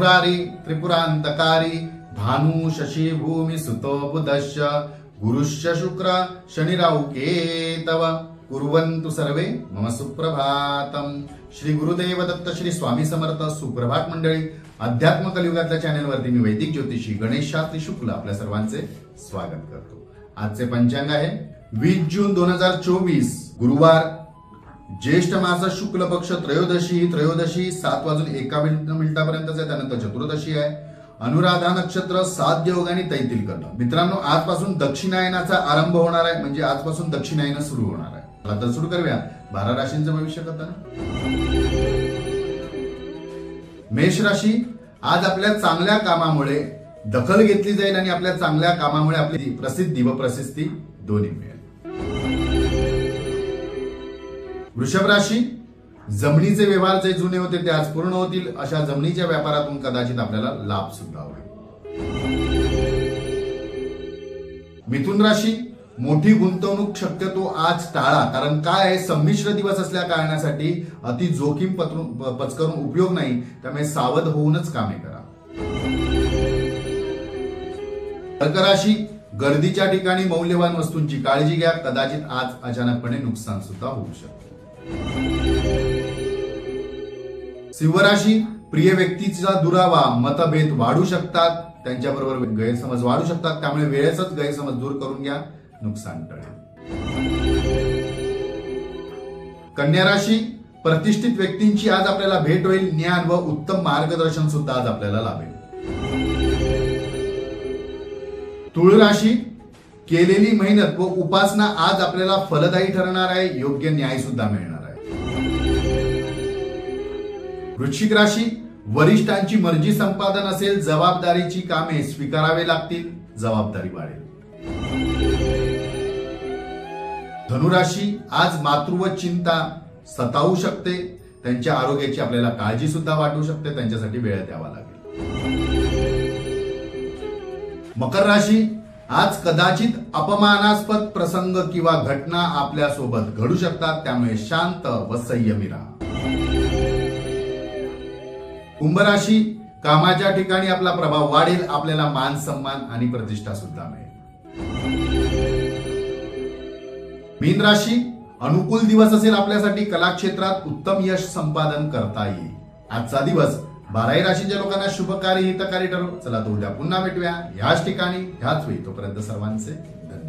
त्रिपुरारी त्रिपुरांतकारी भानु शशी भूमी सुतो बुधश्च गुरुश्च शुक्र शनिराहु केतव कुर्वन्तु सर्वे मम सुप्रभातम। श्री गुरुदेव दत्त श्री स्वामी समर्थ। सुप्रभात मंडळी, अध्यात्म कलियुगातल्या चॅनलवरती मी वैदिक ज्योतिषी गणेश शास्त्री शुक्ल आपल्या सर्वांचे स्वागत करतो। आजचे पंचांग आहे 20 जून 2024 गुरुवार, ज्येष्ठ मास शुक्ल पक्ष त्रयोदशी 7:01 पर्यंतच आहे, त्यानंतर चतुर्दशी आहे। अनुराधा नक्षत्र, साध्य योग आणि तैतिल कर्ण। मित्रांनो, आजपासून दक्षिणायनाचा आरंभ होणार आहे, म्हणजे आजपासून दक्षिणायन सुरू होणार आहे। चला तर सुरू करूया 12 राशींचं भविष्य कथन। मेष राशी, आज आपल्या चांगल्या कामामुळे दखल घेतली जाईल आणि आपल्या चांगल्या कामामुळे आपली प्रसिद्धी व प्रसिद्धी दोन्ही मिळेल। वृषभ राशी, जमिनीचे व्यवहार जे जुने होते ते आज पूर्ण होतील। अशा जमिनीच्या व्यापारातून कदाचित आपल्याला लाभ सुद्धा होईल। मिथुन राशी, मोठी गुंतवणूक शक्यतो आज टाळा, कारण काय आहे, संमिश्र दिवस असल्या कारणासाठी अति जोखीम पत्करून उपयोग नाही, त्यामुळे सावध होऊनच कामे करा। कर्क राशी, गर्दीच्या ठिकाणी मौल्यवान वस्तूंची काळजी घ्या, कदाचित आज अचानकपणे नुकसान सुद्धा होऊ शकते। सिंह राशी, प्रिय व्यक्तीचा दुरावा मतभेद वाढू शकतात, त्यांच्याबरोबर गैरसमज वाढू शकतात, त्यामुळे वेळेतच गैरसमज दूर करून घ्या, नुकसान टळेल। कन्या राशी, प्रतिष्ठित व्यक्तींची आज आपल्याला भेट होईल, ज्ञान व उत्तम मार्गदर्शन सुद्धा आज आपल्याला लाभेल। तुळ राशी, केलेली मेहनत व उपासना आज आपल्याला फलदायी ठरणार आहे, योग्य न्याय सुद्धा मिळणार आहे। वृश्चिक राशी, वरिष्ठांची मर्जी संपादन असेल, जबाबदारीची कामे स्वीकारावे लागतील, जबाबदारी वाढेल। धनुराशी, आज मातृत्व चिंता सतावू शकते, त्यांच्या आरोग्याची आपल्याला काळजी सुद्धा वाटू शकते, त्यांच्यासाठी वेळ द्यावा लागेल। मकर राशी, आज कदाचित अपमानास्पद प्रसंग किंवा घटना आपल्या सोबत घडू शकतात, त्यामुळे शांत व संयमी राहा। कुंभ राशी, कामाच्या ठिकाणी आपला प्रभाव वाढेल, आपल्याला मान सन्मान आणि प्रतिष्ठा सुद्धा मिळेल। मीन राशी, अनुकूल दिवस असेल आपल्यासाठी, कला क्षेत्रात उत्तम यश संपादन करता येईल। आजचा दिवस 12 राशीच्या लोकांना शुभकारी हितकारी ठरो। चला तर उद्या पुन्हा भेटूया याच ठिकाणी ह्याच वेळी, तोपर्यंत सर्वांचे धन्यवाद।